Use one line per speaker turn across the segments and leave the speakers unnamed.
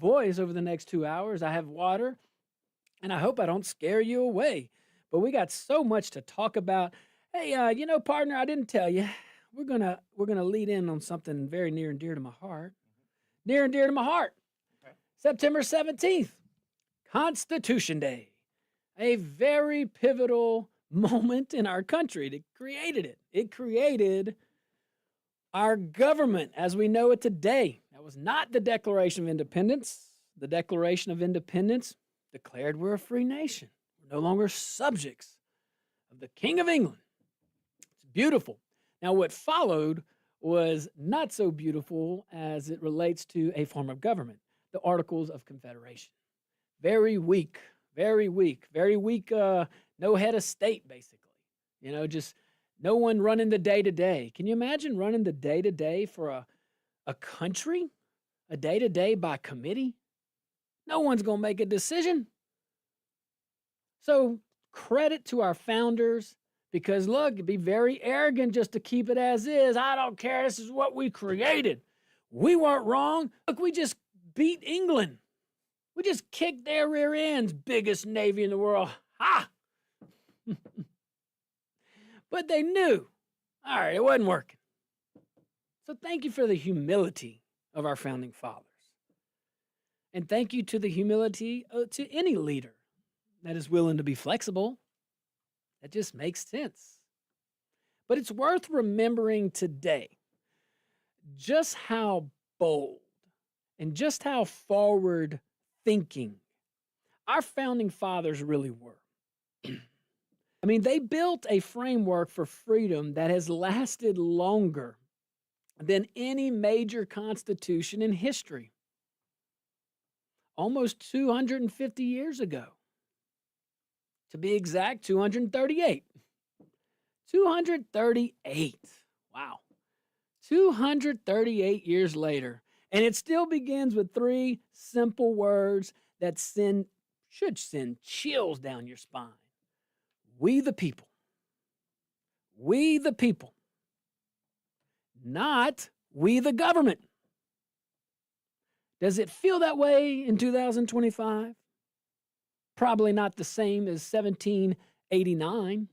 voice over the next 2 hours. I have water, and I hope I don't scare you away. But we got so much to talk about. Hey, partner, I didn't tell you. We're gonna lead in on something very near and dear to my heart. Near and dear to my heart. Okay. September 17th, Constitution Day. A very pivotal moment in our country. It created it. It created our government as we know it today. That was not the Declaration of Independence. The Declaration of Independence declared we're a free nation. We're no longer subjects of the King of England. It's beautiful. Now, what followed was not so beautiful as it relates to a form of government, the Articles of Confederation. Very weak, very weak, very weak, no head of state, basically. Just no one running the day-to-day. Can you imagine running the day-to-day for a country? A day-to-day by committee? No one's going to make a decision. So credit to our founders because, look, it'd be very arrogant just to keep it as is. I don't care. This is what we created. We weren't wrong. Look, we just beat England. We just kicked their rear ends. Biggest navy in the world. Ha! But they knew. All right, it wasn't working. So thank you for the humility of our founding fathers. And thank you to the humility to any leader that is willing to be flexible. That just makes sense. But it's worth remembering today just how bold and just how forward thinking our founding fathers really were. I mean, they built a framework for freedom that has lasted longer than any major constitution in history. Almost 250 years ago. To be exact, 238. 238. Wow. 238 years later. And it still begins with three simple words that should send chills down your spine. We the people. We the people. Not we the government. Does it feel that way in 2025? Probably not the same as 1789.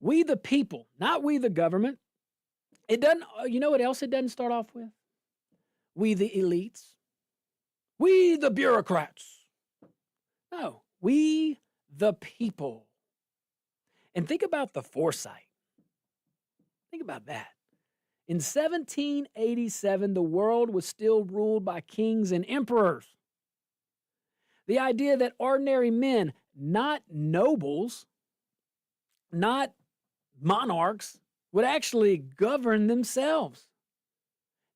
We the people, not we the government. It doesn't, you know what else it doesn't start off with? We the elites. We the bureaucrats. No, we the people. And think about the foresight. Think about that. In 1787, the world was still ruled by kings and emperors. The idea that ordinary men, not nobles, not monarchs, would actually govern themselves.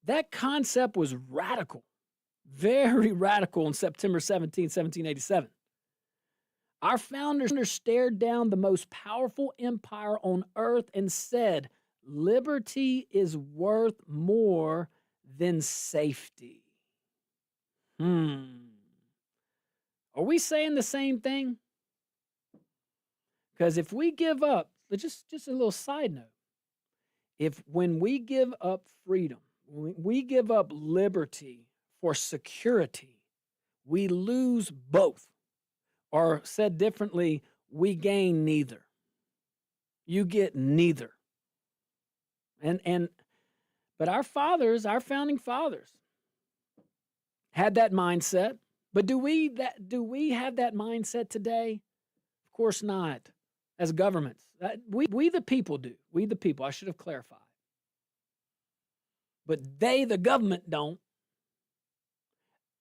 That concept was radical, very radical on September 17, 1787. Our founders stared down the most powerful empire on earth and said, liberty is worth more than safety. Are we saying the same thing? Because if we give up, just a little side note, when we give up freedom, when we give up liberty for security, we lose both. Or said differently, we gain neither. You get neither. But our fathers, our founding fathers, had that mindset. But do we have that mindset today? Of course not. As governments, we the people do. We the people. I should have clarified. But they, the government, don't.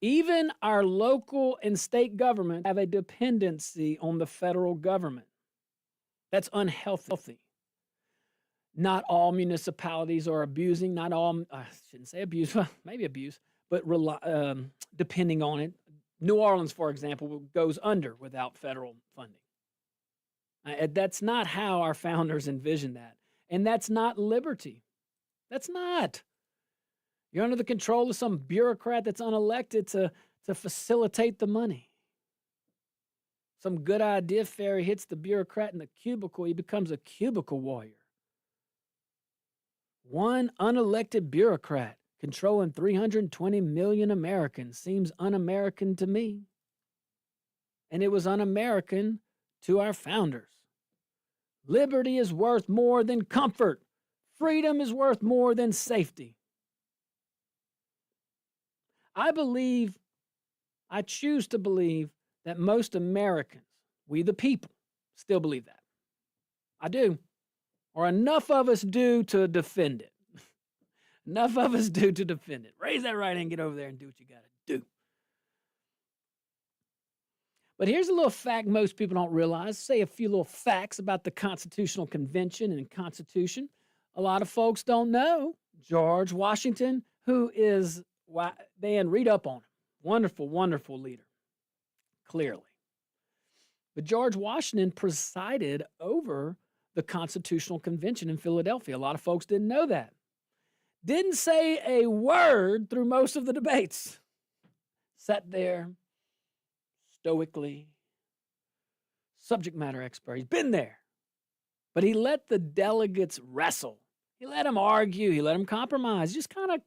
Even our local and state government have a dependency on the federal government. That's unhealthy. Not all municipalities are abusing. Not all, I shouldn't say abuse, maybe abuse, but depending on it. New Orleans, for example, goes under without federal funding. That's not how our founders envisioned that. And that's not liberty. That's not. You're under the control of some bureaucrat that's unelected to facilitate the money. Some good idea fairy hits the bureaucrat in the cubicle. He becomes a cubicle warrior. One unelected bureaucrat controlling 320 million Americans seems un-American to me. And it was un-American to our founders. Liberty is worth more than comfort. Freedom is worth more than safety. I choose to believe that most Americans, we the people, still believe that. I do. Or enough of us do to defend it. Enough of us do to defend it. Raise that right hand, get over there and do what you got to do. But here's a little fact most people don't realize. Say a few little facts about the Constitutional Convention and Constitution. A lot of folks don't know George Washington, who is, man, read up on him. Wonderful, wonderful leader, clearly. But George Washington presided over the Constitutional Convention in Philadelphia. A lot of folks didn't know that. Didn't say a word through most of the debates. Sat there stoically, subject matter expert. He's been there. But he let the delegates wrestle. He let them argue. He let them compromise. Just kind of,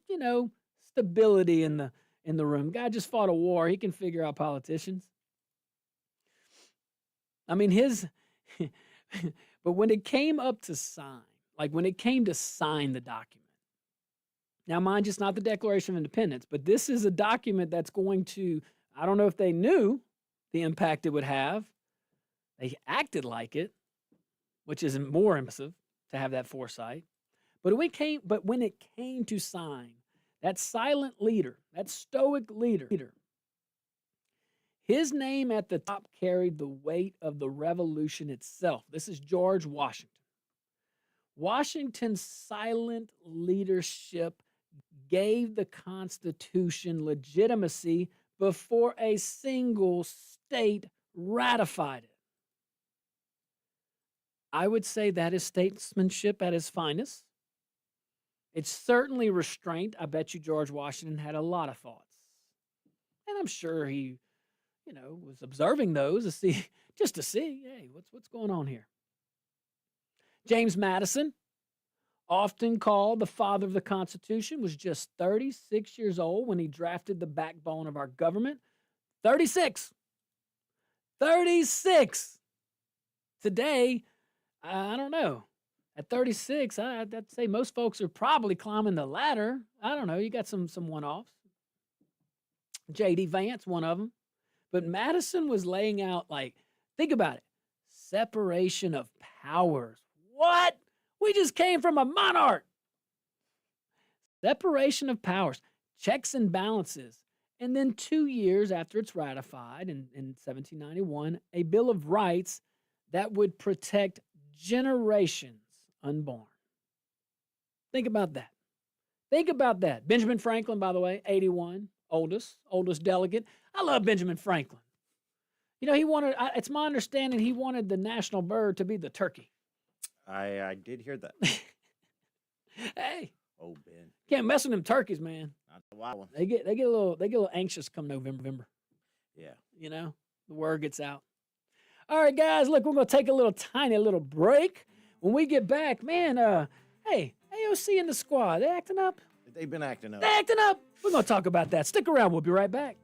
stability in the room. Guy just fought a war. He can figure out politicians. I mean, but when it came up to sign, like when it came to sign the document, now mind you, it's not the Declaration of Independence, but this is a document that's going to, I don't know if they knew the impact it would have. They acted like it, which is more impressive to have that foresight. But when it came to sign, that silent leader, that stoic leader, his name at the top carried the weight of the revolution itself. This is George Washington. Washington's silent leadership gave the Constitution legitimacy before a single state ratified it. I would say that is statesmanship at its finest. It's certainly restraint. I bet you George Washington had a lot of thoughts. And I'm sure he, was observing those to see, hey, what's going on here? James Madison, often called the father of the Constitution, was just 36 years old when he drafted the backbone of our government. 36. 36. Today, I don't know. At 36, I'd say most folks are probably climbing the ladder. I don't know. You got some one-offs. J.D. Vance, one of them. But Madison was laying out, think about it, separation of powers. What? We just came from a monarch. Separation of powers, checks and balances. And then 2 years after it's ratified in 1791, a Bill of Rights that would protect generations unborn. Think about that. Think about that. Benjamin Franklin, by the way, 81, oldest delegate. I love Benjamin Franklin. He wanted, it's my understanding he wanted the national bird to be the turkey.
I did hear that.
Hey.
Oh, Ben.
Can't mess with them turkeys, man.
Not the wild ones.
They get a little anxious come November.
Yeah.
The word gets out. All right, guys, look, we're going to take a tiny little break. When we get back, man, hey, AOC and the squad, they acting up?
They've been acting up.
They acting up? We're going to talk about that. Stick around. We'll be right back.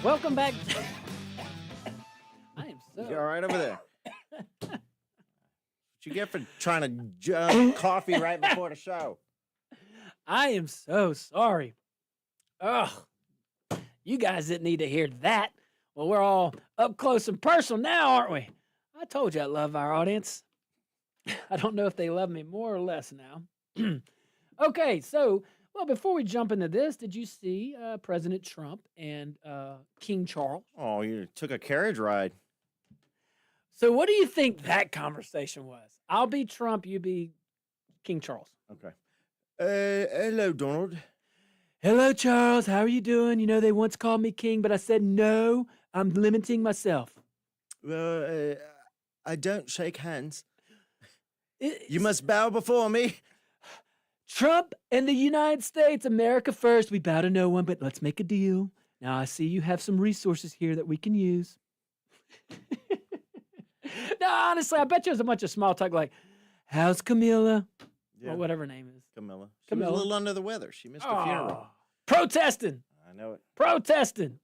Welcome back. I am so.
You all right over there? What you get for trying to jug coffee right before the show?
I am so sorry. Ugh. You guys didn't need to hear that. Well, we're all up close and personal now, aren't we? I told you I love our audience. I don't know if they love me more or less now. Okay, so, well, before we jump into this, did you see President Trump and King Charles?
Oh, you took a carriage ride.
So what do you think that conversation was? I'll be Trump, you be King Charles.
Okay. Hello, Donald.
Hello, Charles. How are you doing? You know, they once called me king, but I said, no, I'm limiting myself.
Well, I don't shake hands. You
It's-
must bow before me.
Trump and the United States, America first. We bow to no one, but let's make a deal. Now, I see you have some resources here that we can use. No, honestly, I bet you it was a bunch of small talk like, how's Camilla? Or whatever her name is.
Camilla. She
Camilla.
was a little under the weather. She missed a funeral.
Protesting.
I know it.
Protesting.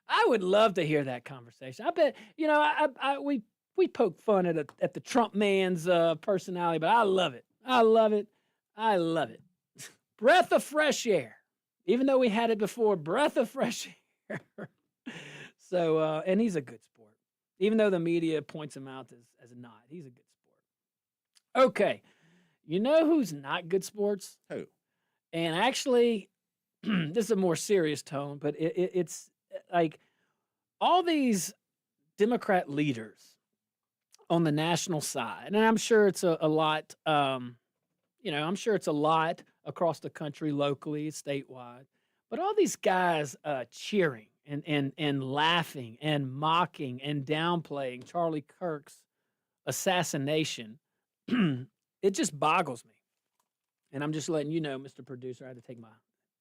I would love to hear that conversation. I bet, you know, we poke fun at the Trump man's personality, but I love it. I love it. I love it. Breath of fresh air. Even though we had it before, breath of fresh air. So, and he's a good sport. Even though the media points him out as not, he's a good sport. Okay. You know who's not good sports?
Who?
And actually, this is a more serious tone, but it's like all these Democrat leaders on the national side, and I'm sure it's a lot, I'm sure it's a lot across the country, locally, statewide, but all these guys cheering and laughing and mocking and downplaying Charlie Kirk's assassination, it just boggles me. And I'm just letting you know, Mr. Producer, I had to take my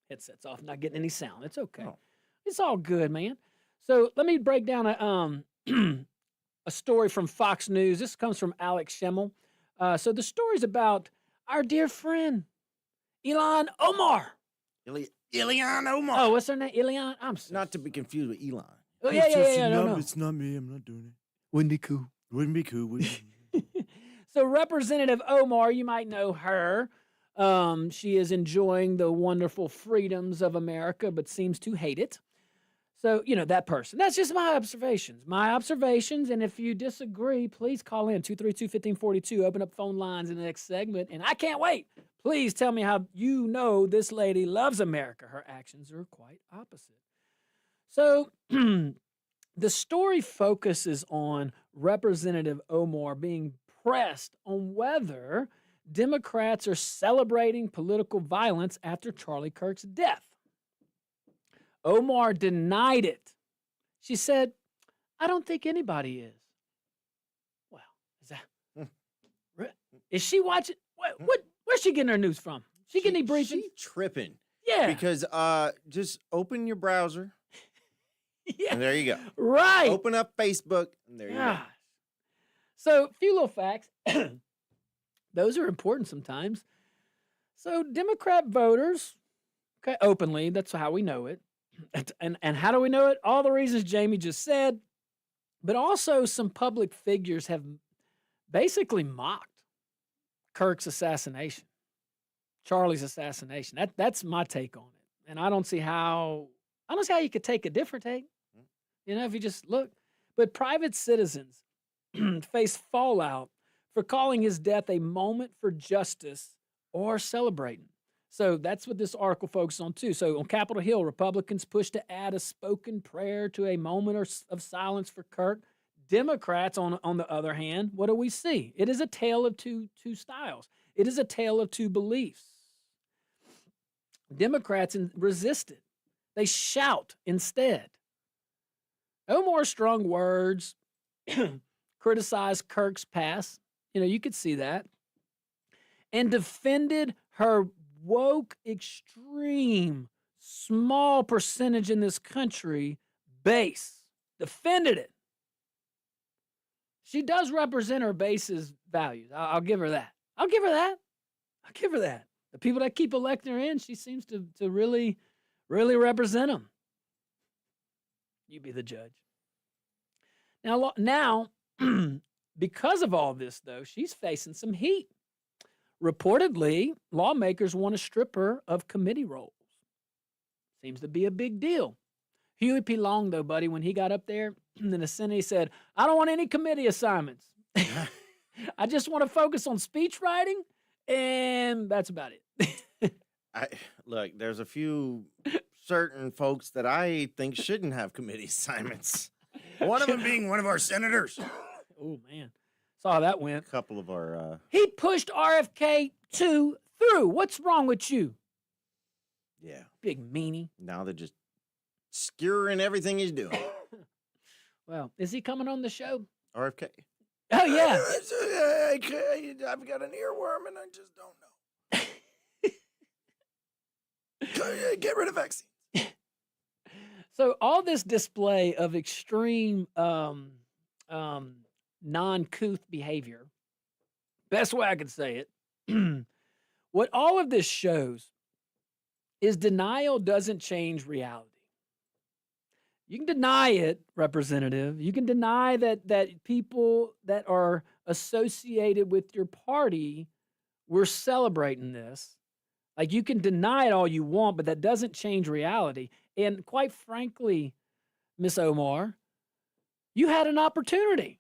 headsets off. I'm not getting any sound. It's okay.
Oh.
It's all good, man. So let me break down a story from Fox News. This comes from Alex Schemmel. So the story's about our dear friend, Ilhan Omar.
Ilhan Omar.
Oh, what's her name? Ilhan? I'm so
Not to be confused with Elon.
Oh, yeah. No.
It's not me. I'm not doing it.
Wouldn't be cool.
Wouldn't be cool. Wouldn't be.
So Representative Omar, you might know her. She is enjoying the wonderful freedoms of America, but seems to hate it. So, you know, that person. That's just my observations. And if you disagree, please call in 232-1542. Open up phone lines in the next segment. And I can't wait. Please tell me how you know this lady loves America. Her actions are quite opposite. So the story focuses on Representative Omar being pressed on whether Democrats are celebrating political violence after Charlie Kirk's death. Omar denied it. She said, I don't think anybody is. Well, is that... Is she watching? Where's she getting her news from? She getting any briefing?
She tripping.
Yeah.
Because just open your browser,
Yeah.
and there you go.
Right.
Open up Facebook, and there you go.
Gosh. So, a few little facts. Those are important sometimes. So, Democrat voters, okay, openly, that's how we know it. And how do we know it? All the reasons Jamie just said, but also some public figures have basically mocked Kirk's assassination, Charlie's assassination. That's my take on it. And I don't see how you could take a different take. You know, if you just look. But private citizens face fallout for calling his death a moment for justice or celebrating. So that's what this article focuses on too. So on Capitol Hill, Republicans push to add a spoken prayer to a moment of silence for Kirk. Democrats, on the other hand, what do we see? It is a tale of two styles. It is a tale of two beliefs. Democrats resisted. They shout instead. Omar's strong words criticized Kirk's past. You know, you could see that. And defended her woke, extreme, small percentage in this country base. Defended it. She does represent her base's values. I'll give her that. I'll give her that. The people that keep electing her in, she seems to really, really represent them. You be the judge. Now, because of all this, though, she's facing some heat. Reportedly, lawmakers want to strip her of committee roles. Seems to be a big deal. Huey P. Long, though, buddy, when he got up there in the Senate, he said, I don't want any committee assignments. I just want to focus on speech writing, and that's about it.
Look, there's a few certain folks that I think shouldn't have committee assignments. One of them being one of our senators.
Oh, man. Saw how that went.
A couple of our...
He pushed RFK 2 through. What's wrong with you?
Yeah.
Big meanie.
Now they're just skewering everything he's doing.
Well, is he coming on the show?
RFK.
Oh, yeah.
I've got an earworm and I just don't know. Get rid of vaccines.
So all this display of extreme non-couth behavior, best way I could say it, what all of this shows is denial doesn't change reality. You can deny it, Representative. You can deny that people that are associated with your party were celebrating this. Like, you can deny it all you want, but that doesn't change reality. And quite frankly, Miss Omar, you had an opportunity.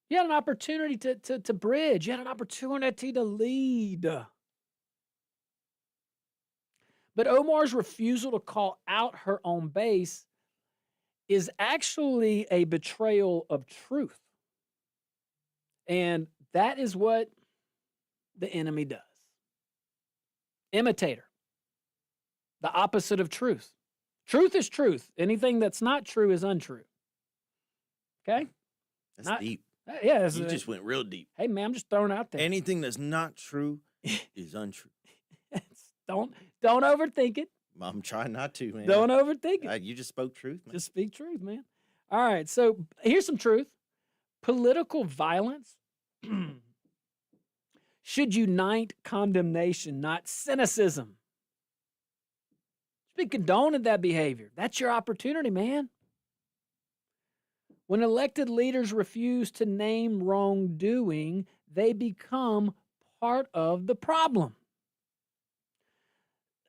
You had an opportunity to bridge. You had an opportunity to lead. But Omar's refusal to call out her own base is actually a betrayal of truth. And that is what the enemy does. Imitator. The opposite of truth. Truth is truth. Anything that's not true is untrue. Okay?
That's deep.
Yeah.
You just went real deep.
Hey, man, I'm just throwing it out there.
Anything that's not true is untrue.
Don't overthink it.
I'm trying not to, man.
Don't overthink it.
You just spoke truth, man.
Just speak truth, man. All right, so here's some truth. Political violence should unite condemnation, not cynicism. Should be condoning that behavior. That's your opportunity, man. When elected leaders refuse to name wrongdoing, they become part of the problem.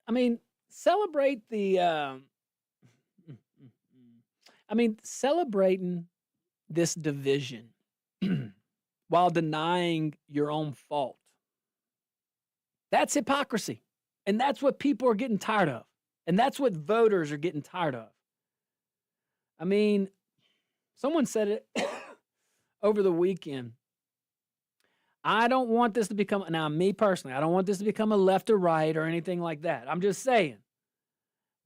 I mean, celebrating this division while denying your own fault. That's hypocrisy. And that's what people are getting tired of. And that's what voters are getting tired of. I mean, someone said it over the weekend. I don't want this to become, now me personally, I don't want this to become a left or right or anything like that. I'm just saying,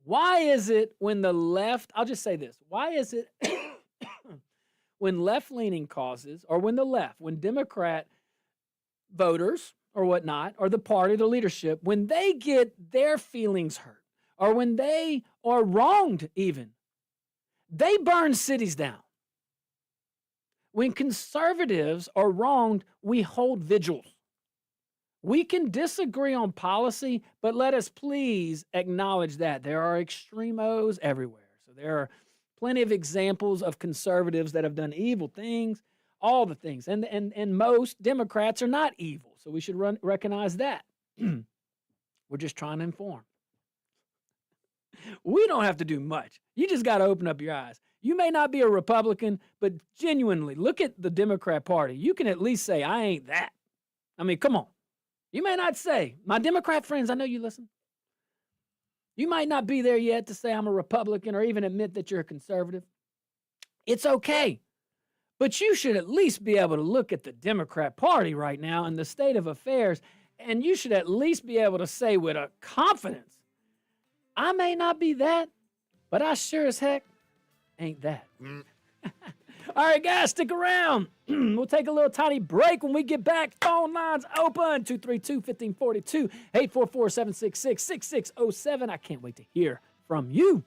why is it when the left, I'll just say this, why is it when left-leaning causes, or when Democrat voters or whatnot, or the party, the leadership, when they get their feelings hurt, or when they are wronged even, they burn cities down. When conservatives are wronged, we hold vigils. We can disagree on policy, but let us please acknowledge that there are extremos everywhere. So there are plenty of examples of conservatives that have done evil things, all the things. And most Democrats are not evil, so we should recognize that. We're just trying to inform. We don't have to do much. You just got to open up your eyes. You may not be a Republican, but genuinely, look at the Democrat Party. You can at least say, I ain't that. I mean, come on. You may not say, my Democrat friends, I know you listen. You might not be there yet to say I'm a Republican or even admit that you're a conservative. It's okay. But you should at least be able to look at the Democrat Party right now and the state of affairs, and you should at least be able to say with a confidence, I may not be that, but I sure as heck ain't that. All right, guys, stick around. We'll take a little tiny break. When we get back, phone lines open, 232-1542, 844-766-6607. I can't wait to hear from you.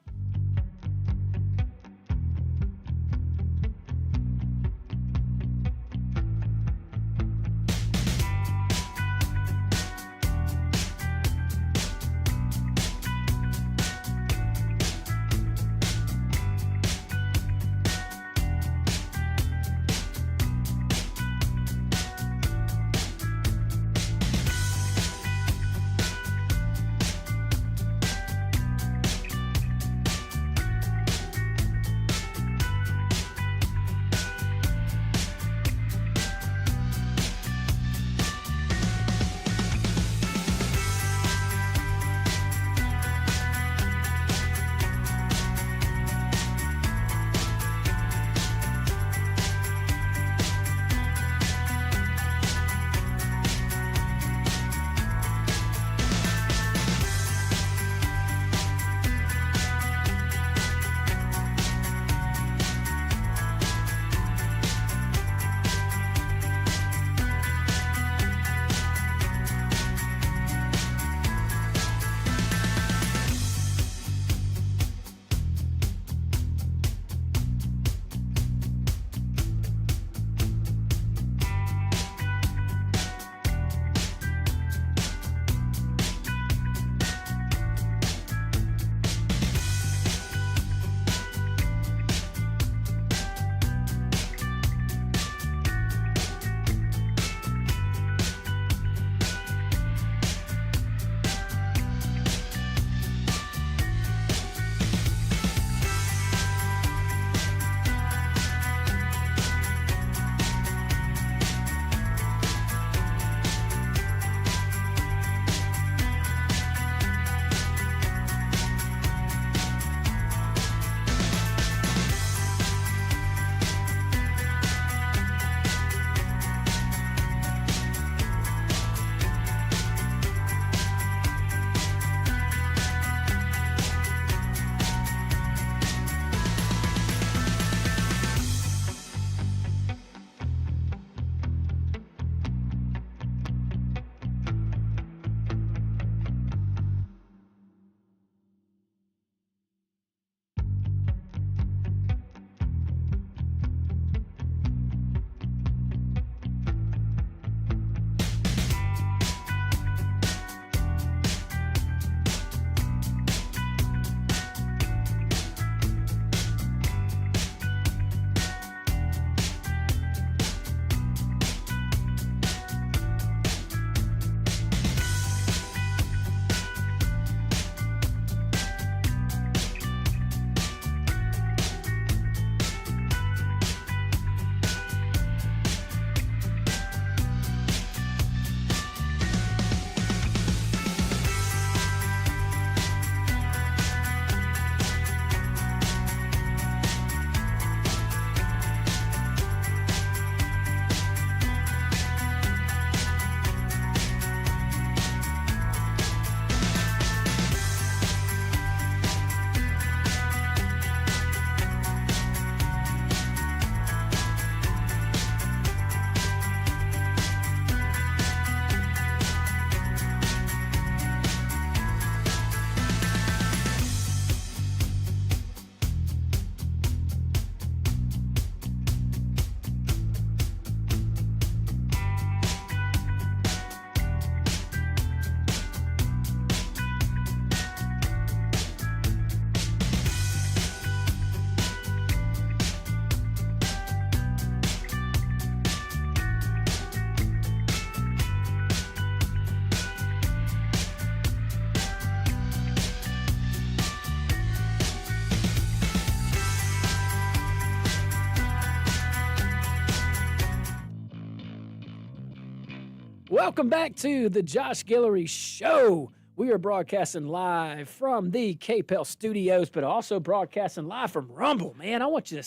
Welcome back to the Josh Guillory Show. We are broadcasting live from the KPEL studios, but also broadcasting live from Rumble. Man, I want to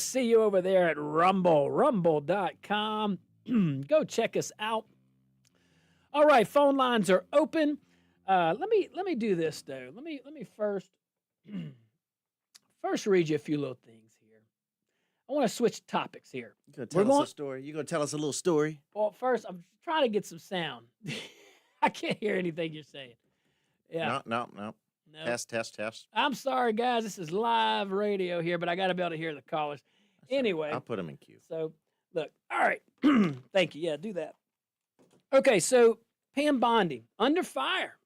see you over there at Rumble, rumble.com. Go check us out. All right, phone lines are open. Let me do this though. Let me first read you a few little things here. I want to switch topics here.
You gonna tell us a story? You gonna tell us a little story?
Well, first I'm trying to get some sound. I can't hear anything you're saying. Yeah.
No.
No.
Test.
I'm sorry, guys. This is live radio here, but I got to be able to hear the callers. Anyway.
I'll put them in queue.
So, look. All right. Thank you. Yeah, do that. Okay, so Pam Bondi, under fire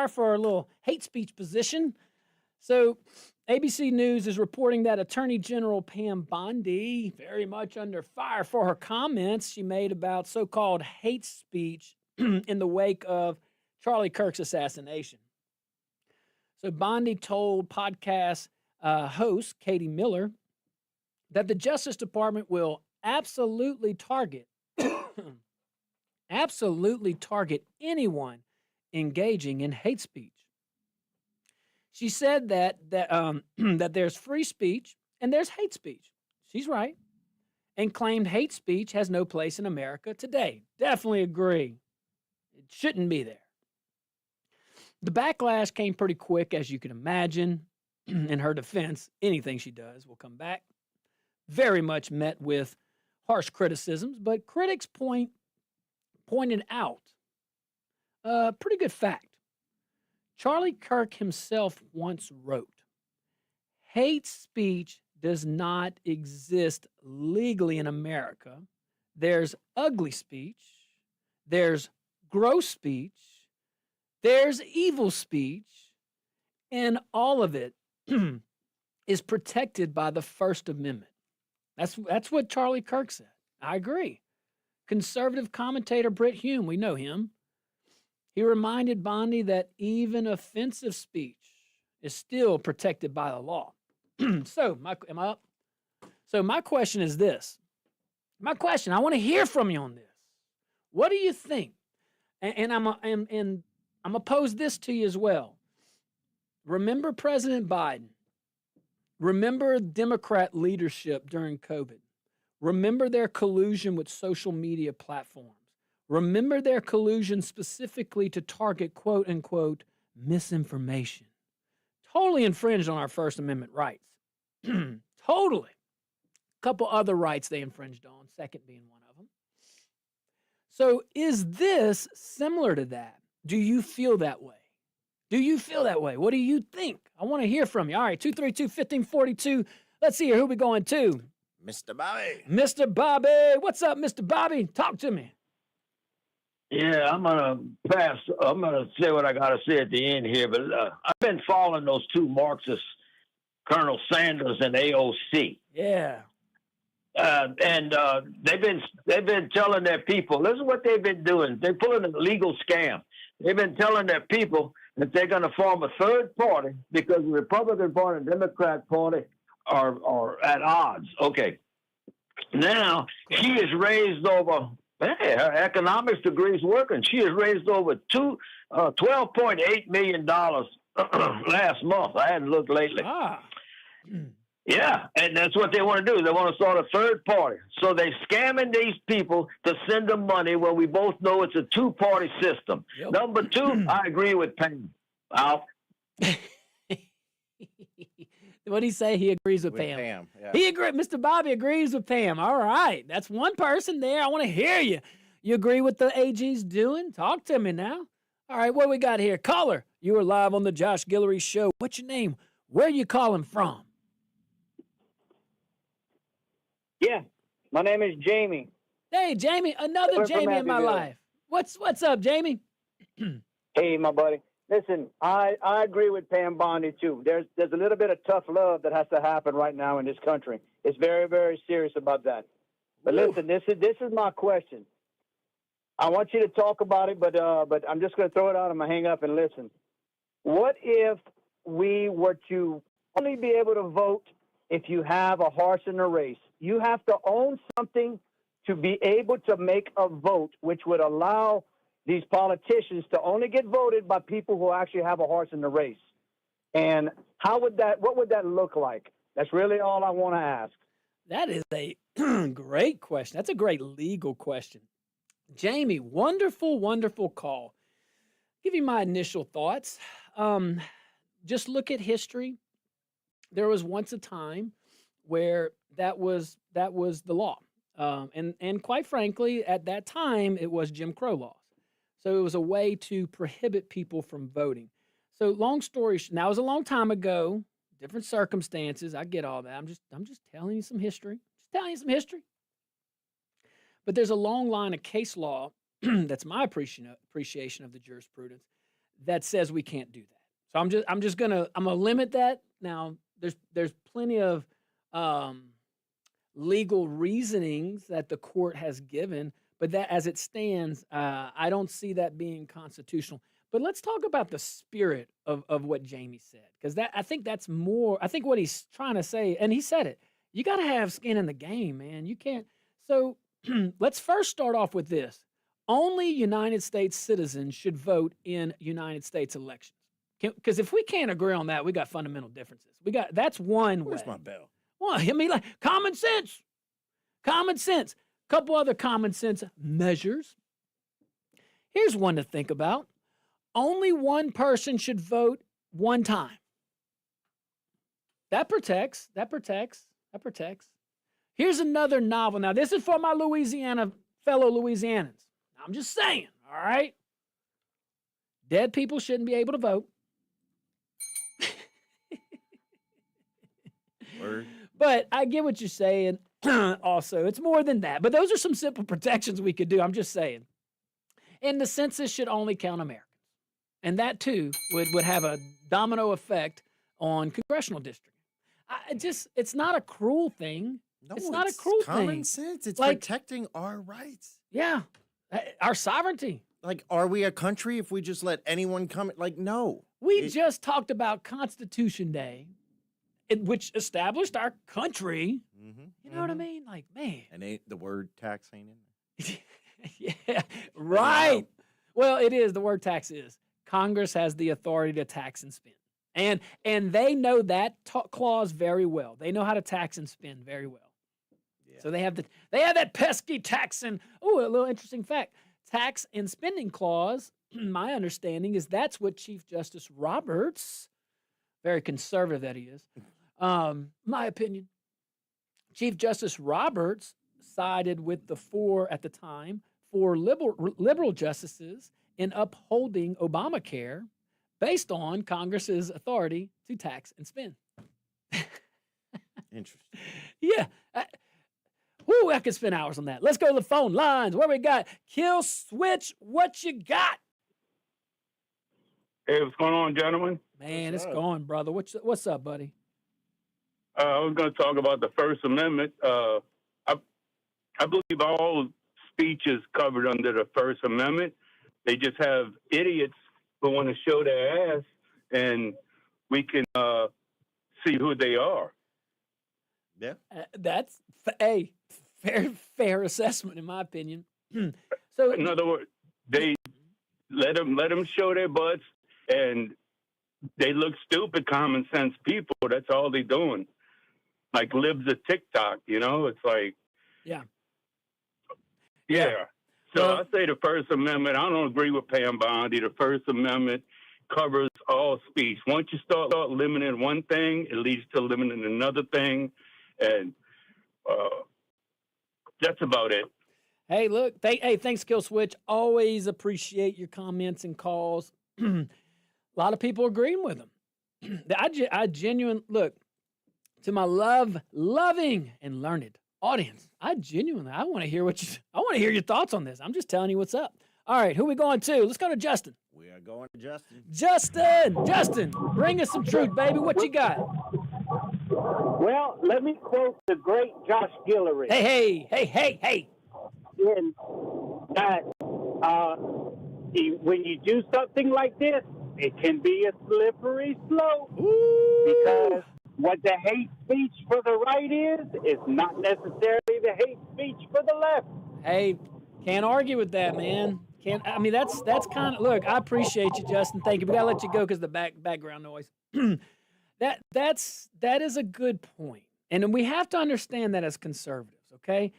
for a little hate speech position. So ABC News is reporting that Attorney General Pam Bondi very much under fire for her comments she made about so-called hate speech in the wake of Charlie Kirk's assassination. So Bondi told podcast host Katie Miller that the Justice Department will absolutely target anyone engaging in hate speech. She said that that there's free speech and there's hate speech. She's right. And claimed hate speech has no place in America today. Definitely agree. It shouldn't be there. The backlash came pretty quick, as you can imagine. In her defense, anything she does will come back. Very much met with harsh criticisms, but critics pointed out a pretty good fact. Charlie Kirk himself once wrote, hate speech does not exist legally in America. There's ugly speech. There's gross speech. There's evil speech. And all of it is protected by the First Amendment. That's what Charlie Kirk said. I agree. Conservative commentator Britt Hume, we know him. He reminded Bondi that even offensive speech is still protected by the law. So, am I up? So my question is this. I want to hear from you on this. What do you think? And I'm gonna pose this to you as well. Remember President Biden. Remember Democrat leadership during COVID. Remember their collusion with social media platforms. Remember their collusion specifically to target, quote unquote, misinformation. Totally infringed on our First Amendment rights. Totally. A couple other rights they infringed on, second being one of them. So is this similar to that? Do you feel that way? What do you think? I want to hear from you. All right, 232-1542. Let's see here. Who we going to?
Mr. Bobby.
Mr. Bobby. What's up, Mr. Bobby? Talk to me.
Yeah, I'm gonna pass. I'm gonna say what I gotta say at the end here, but I've been following those two Marxists, Colonel Sanders and AOC.
Yeah.
And they've been telling their people. This is what they've been doing. They're pulling a legal scam. They've been telling their people that they're going to form a third party because the Republican Party and Democrat Party are at odds. Okay. Now she has raised over. Hey, her economics degree is working. She has raised over $12.8 million last month. I hadn't looked lately. Yeah, and that's what they want to do. They want to start a third party. So they're scamming these people to send them money when we both know it's a two-party system. Yep. Number two, I agree with Pam. Al?
What did he say? He agrees with Pam. Yeah. Mr. Bobby agrees with Pam. All right. That's one person there. I want to hear you. You agree with the AG's doing? Talk to me now. All right, what we got here? Caller, you are live on the Josh Guillory Show. What's your name? Where are you calling from?
Yeah, my name is Jamie.
Hey, Jamie, another Jamie in my life. What's up, Jamie?
Hey, my buddy. Listen, I agree with Pam Bondi, too. There's a little bit of tough love that has to happen right now in this country. It's very, very serious about that. But listen, this is my question. I want you to talk about it, but I'm just going to throw it out. I'm going to hang up and listen. What if we were to only be able to vote if you have a horse in the race? You have to own something to be able to make a vote which would allow these politicians to only get voted by people who actually have a horse in the race. And what would that look like? That's really all I want to ask.
That is a great question. That's a great legal question. Jamie, wonderful, wonderful call. Give you my initial thoughts. Just look at history. There was once a time where that was the law. And quite frankly, at that time, it was Jim Crow laws. So it was a way to prohibit people from voting. So long story now it was a long time ago, different circumstances. I get all that. I'm just telling you some history. Just telling you some history. But there's a long line of case law that's my appreciation of the jurisprudence that says we can't do that. So I'm gonna limit that. Now there's plenty of legal reasonings that the court has given, but that as it stands, I don't see that being constitutional. But let's talk about the spirit of what Jamie said, because I think that's more. I think what he's trying to say, and he said it. You got to have skin in the game, man. You can't. So let's first start off with this. Only United States citizens should vote in United States elections. Because if we can't agree on that, we got fundamental differences. That's one way.
Where's my bell?
Well, I mean, like common sense. Common sense. Couple other common sense measures. Here's one to think about. Only one person should vote one time. That protects. Here's another novel. Now, this is for my fellow Louisianans. I'm just saying, all right? Dead people shouldn't be able to vote.
Word.
But I get what you're saying. Also, it's more than that. But those are some simple protections we could do. I'm just saying. And the census should only count Americans. And that, too, would have a domino effect on congressional districts. It's not a cruel thing.
No,
it's not a cruel
common
thing.
sense. It's
Like-
protecting our rights.
Yeah. Our sovereignty.
Like, are we a country if we just let anyone come? Like, no.
We just talked about Constitution Day, which established our country.
Mm-hmm,
You know what I mean? Like, man.
And the word tax ain't in there.
Yeah, right. Well, it is. The word tax is. Congress has the authority to tax and spend. And they know that clause very well. They know how to tax and spend very well.
Yeah.
So they have that pesky tax and a little interesting fact. Tax and spending clause, my understanding is that's what Chief Justice Roberts, very conservative that he is, my opinion, Chief Justice Roberts sided with the four liberal justices in upholding Obamacare based on Congress's authority to tax and spend.
Interesting.
Yeah. I could spend hours on that. Let's go to the phone lines. What we got? Kill Switch, what you got?
Hey, what's going on, gentlemen?
Man,
What's
it's
up?
going, brother. What's up, buddy?
I was going to talk about the First Amendment. I believe all speech is covered under the First Amendment. They just have idiots who want to show their ass, and we can see who they are.
Yeah.
That's fair assessment, in my opinion. So,
In other words, they let them show their butts, and they look stupid, common sense people. That's all they're doing. Like libs of TikTok, It's like,
yeah.
yeah. So
Well-
I say the First Amendment. I don't agree with Pam Bondi. The First Amendment covers all speech. Once you start limiting one thing, it leads to limiting another thing, and that's about it.
Hey, look. Thanks, Kill Switch. Always appreciate your comments and calls. A lot of people agreeing with them. I genuinely look to my loving and learned audience. I want to hear your thoughts on this. I'm just telling you what's up. All right, who we going to? Let's go to Justin.
We are going to Justin.
Justin, bring us some truth, baby. What you got?
Well, let me quote the great Josh Guillory.
Hey.
In that when you do something like this, it can be a slippery slope.
Ooh.
Because what the hate speech for the right is not necessarily the the hate speech for the left.
Hey, can't argue with that, man. Can't. I mean, that's kind of. Look, I appreciate you, Justin. Thank you. We gotta let you go because the background noise. That is a good point, and then we have to understand that as conservatives. Okay,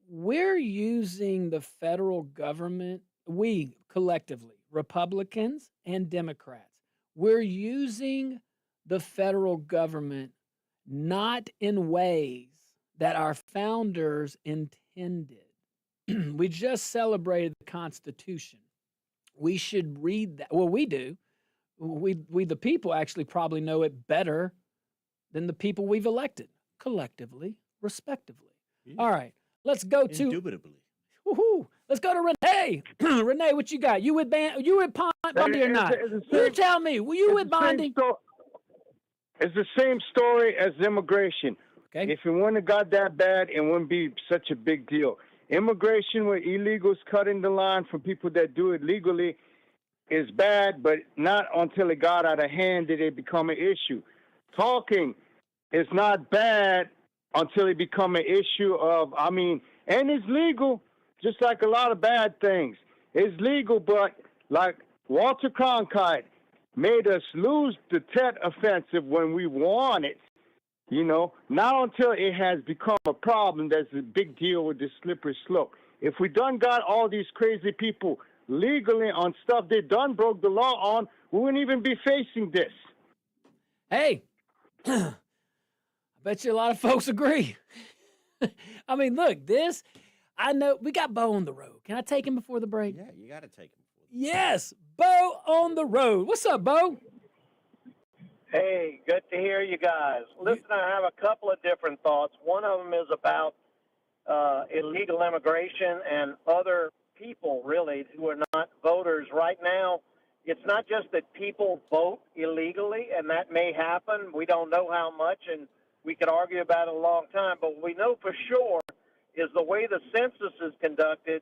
we're using the federal government. We collectively, Republicans and Democrats, we're using the federal government not in ways that our founders intended. We just celebrated the Constitution. We should read that. Well, we do. We the people actually probably know it better than the people we've elected, collectively, respectively.
Yeah.
All right, let's go to.
Indubitably.
Woohoo! Let's go to Renee. Renee, what you got? You with Bondi or not? You tell me. Were you with Bondi?
It's the same story as immigration.
Okay.
If it wouldn't have got that bad, it wouldn't be such a big deal. Immigration with illegals cutting the line from people that do it legally is bad, but not until it got out of hand did it become an issue. Talking is not bad until it become an issue of, and it's legal, just like a lot of bad things. It's legal, but like Walter Cronkite made us lose the Tet offensive when we won it. Not until it has become a problem that's a big deal with this slippery slope. If we done got all these crazy people legally on stuff they done broke the law on, we wouldn't even be facing this.
Hey, I bet you a lot of folks agree. I mean, look, I know we got Bo on the road. Can I take him before the break?
Yeah, you got to take him.
Yes, Bo on the road. What's up, Bo?
Hey, good to hear you guys. Listen, I have a couple of different thoughts. One of them is about illegal immigration and other people, really, who are not voters. Right now, it's not just that people vote illegally, and that may happen. We don't know how much, and we could argue about it a long time. But what we know for sure is the way the census is conducted,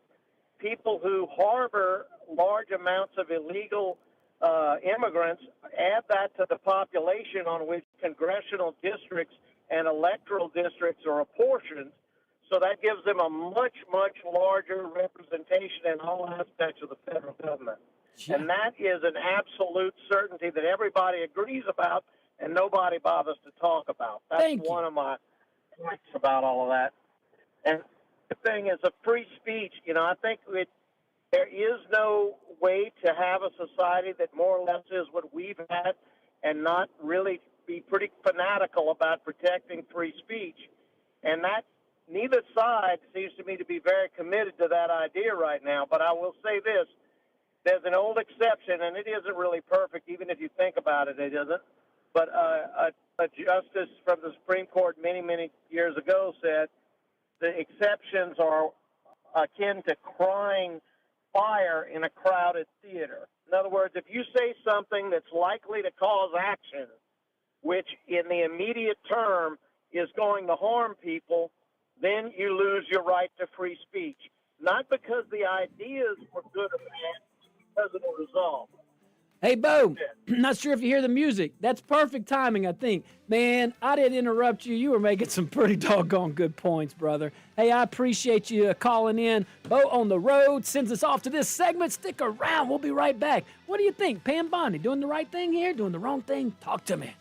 people who harbor large amounts of illegal immigrants, add that to the population on which congressional districts and electoral districts are apportioned. So that gives them a much, much larger representation in all aspects of the federal government. Yeah. And that is an absolute certainty that everybody agrees about and nobody bothers to talk about. That's one of my points about all of that. And the thing is, a free speech, I think there is no way to have a society that more or less is what we've had and not really be pretty fanatical about protecting free speech. And that neither side seems to me to be very committed to that idea right now. But I will say this, there's an old exception, and it isn't really perfect, even if you think about it, it isn't. But a justice from the Supreme Court many, many years ago said the exceptions are akin to crying fire in a crowded theater. In other words, if you say something that's likely to cause action, which in the immediate term is going to harm people, then you lose your right to free speech. Not because the ideas were good or bad, because of the result.
Hey, Bo, not sure if you hear the music. That's perfect timing, I think. Man, I didn't interrupt you. You were making some pretty doggone good points, brother. Hey, I appreciate you calling in. Bo on the road sends us off to this segment. Stick around. We'll be right back. What do you think? Pam Bondi, doing the right thing here? Doing the wrong thing? Talk to me.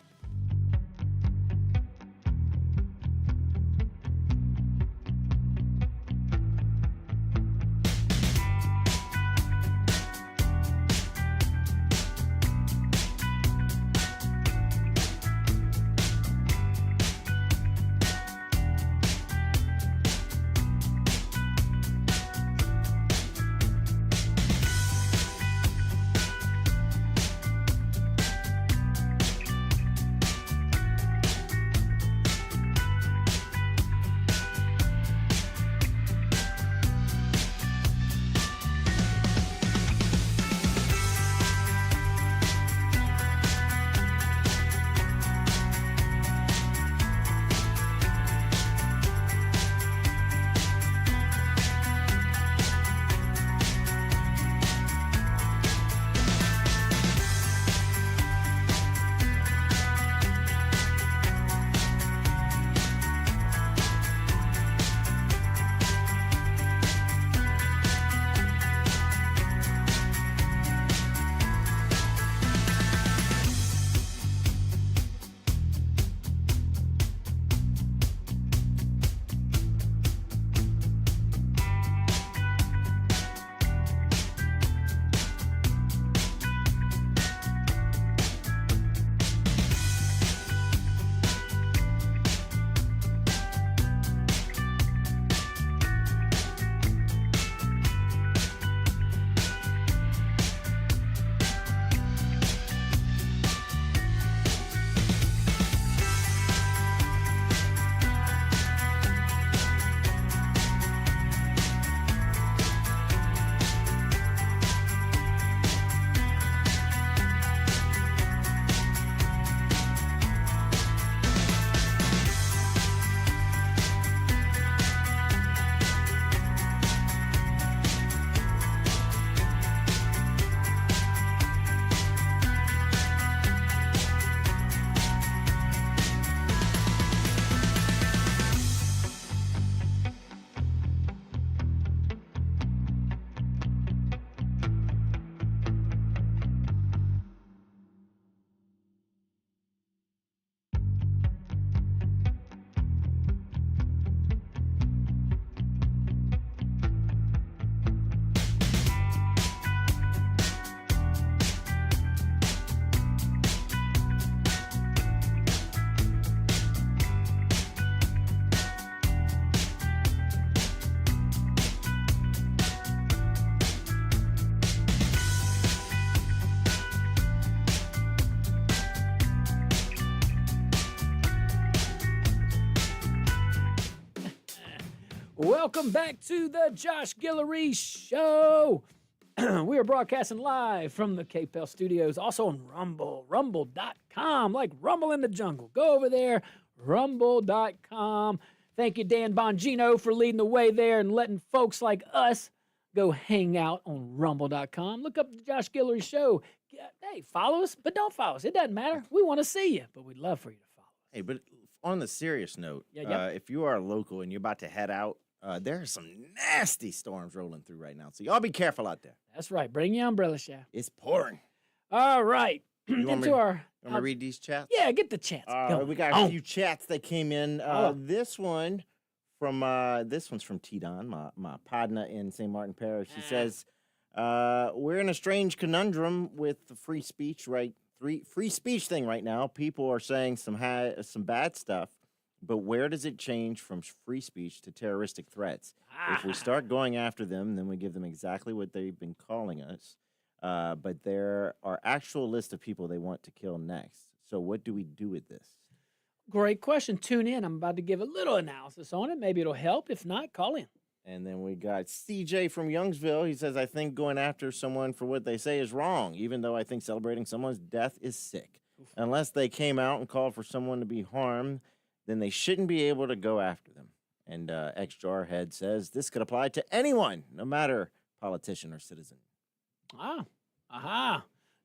Welcome back to the Josh Guillory Show. We are broadcasting live from the KPEL studios, also on Rumble, rumble.com, like Rumble in the Jungle. Go over there, rumble.com. Thank you, Dan Bongino, for leading the way there and letting folks like us go hang out on rumble.com. Look up the Josh Guillory Show. Hey, follow us, but don't follow us. It doesn't matter. We want to see you, but we'd love for you to follow us.
Hey, but on the serious note,
Yeah.
if you are local and you're about to head out, there are some nasty storms rolling through right now. So y'all be careful out there.
That's right. Bring your umbrella, Shaft.
It's pouring.
All right.
You want me
our...
to read these chats?
Yeah, get the chats.
We got a few chats that came in. This one's from T-Don, my partner in St. Martin Parish. He says, we're in a strange conundrum with the free speech, right? Free speech thing right now. People are saying some bad stuff, but where does it change from free speech to terroristic threats? If we start going after them, then we give them exactly what they've been calling us. But there are actual lists of people they want to kill next. So what do we do with this?
Great question. Tune in. I'm about to give a little analysis on it. Maybe it'll help. If not, call in.
And then we got CJ from Youngsville. He says, I think going after someone for what they say is wrong, even though I think celebrating someone's death is sick. Unless they came out and called for someone to be harmed, then they shouldn't be able to go after them. And X-Jarhead says, this could apply to anyone, no matter politician or citizen.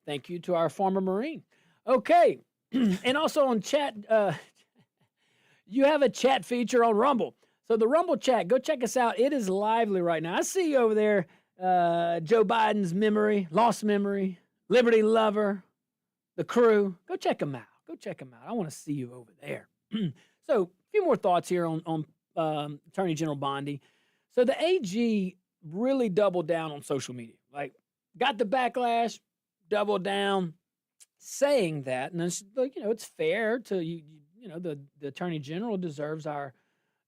Thank you to our former Marine. Okay. And also on chat, you have a chat feature on Rumble. So the Rumble chat, go check us out. It is lively right now. I see you over there, Joe Biden's lost memory, Liberty Lover, the crew. Go check them out. I want to see you over there. So a few more thoughts here on Attorney General Bondi. So the AG really doubled down on social media. Like, got the backlash, doubled down, saying that, and it's, it's fair to the Attorney General deserves our,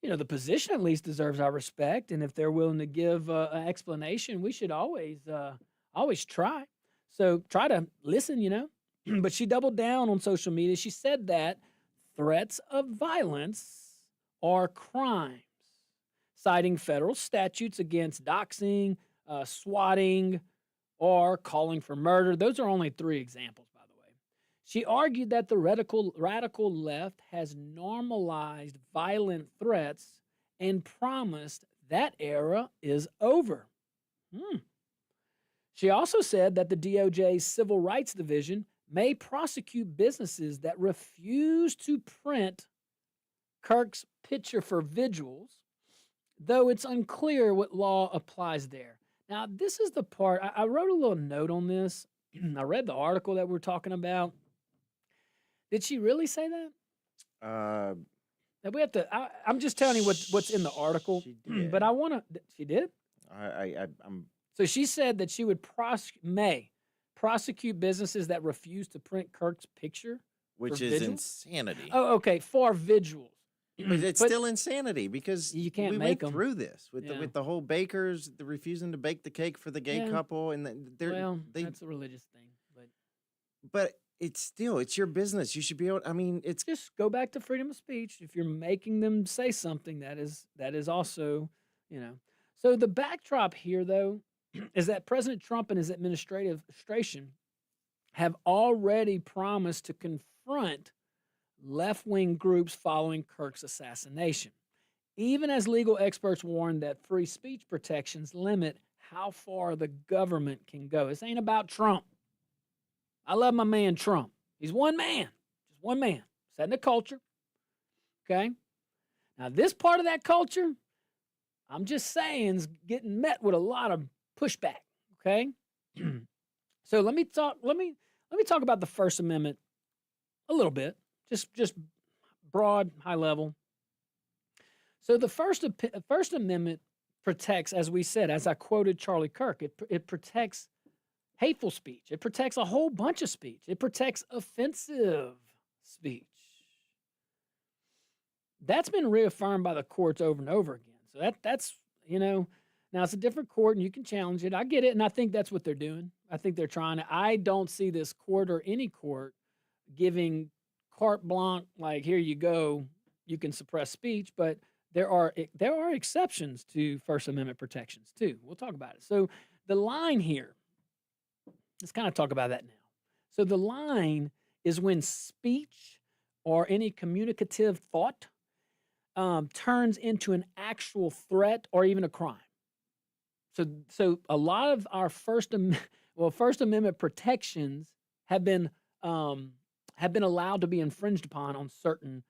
the position at least deserves our respect, and if they're willing to give an explanation, we should always try. So try to listen, But she doubled down on social media. She said that threats of violence are crimes, citing federal statutes against doxing, swatting, or calling for murder. Those are only 3 examples, by the way. She argued that the radical left has normalized violent threats and promised that era is over. She also said that the DOJ's Civil Rights Division may prosecute businesses that refuse to print Kirk's picture for vigils, though it's unclear what law applies there. Now, this is the part, I wrote a little note on this. I read the article that we're talking about. Did she really say that? That we have to, I'm just telling you what's in the article.
She did.
But I want to, she did?
I'm
So she said that she would prosecute businesses that refuse to print Kirk's picture.
which
For
is
vigils?
insanity.
Oh, okay, for vigils.
But it's still insanity because
You can't
we
make
went
'em.
through this with
Yeah.
the whole bakers, the refusing to bake the cake for the gay
Yeah.
couple, and they
that's a religious thing.
but it's your business. You should be able. I mean, it's
Just go back to freedom of speech. If you're making them say something, that is also, So the backdrop here, though, is that President Trump and his administration have already promised to confront left-wing groups following Kirk's assassination, even as legal experts warn that free speech protections limit how far the government can go. This ain't about Trump. I love my man Trump. He's one man, just one man, setting a culture. Okay? Now, this part of that culture, I'm just saying, is getting met with a lot of pushback. Okay? So let me talk about the First Amendment a little bit, just broad, high level. So the First Amendment protects, as we said, as I quoted Charlie Kirk, it protects hateful speech. It protects a whole bunch of speech. It protects offensive speech. That's been reaffirmed by the courts over and over again. So that's now it's a different court and you can challenge it. I get it, and I think that's what they're doing. I think they're trying to. I don't see this court or any court giving carte blanche, like, here you go, you can suppress speech, but there are exceptions to First Amendment protections too. We'll talk about it. So the line here, let's kind of talk about that now. So the line is when speech or any communicative thought turns into an actual threat or even a crime. So a lot of our First Amendment protections have been allowed to be infringed upon on certain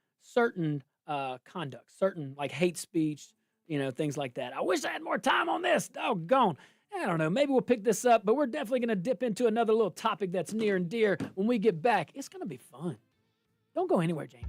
conduct, certain like hate speech, things like that. I wish I had more time on this. Doggone. I don't know. Maybe we'll pick this up, but we're definitely going to dip into another little topic that's near and dear when we get back. It's going to be fun. Don't go anywhere, Jamie.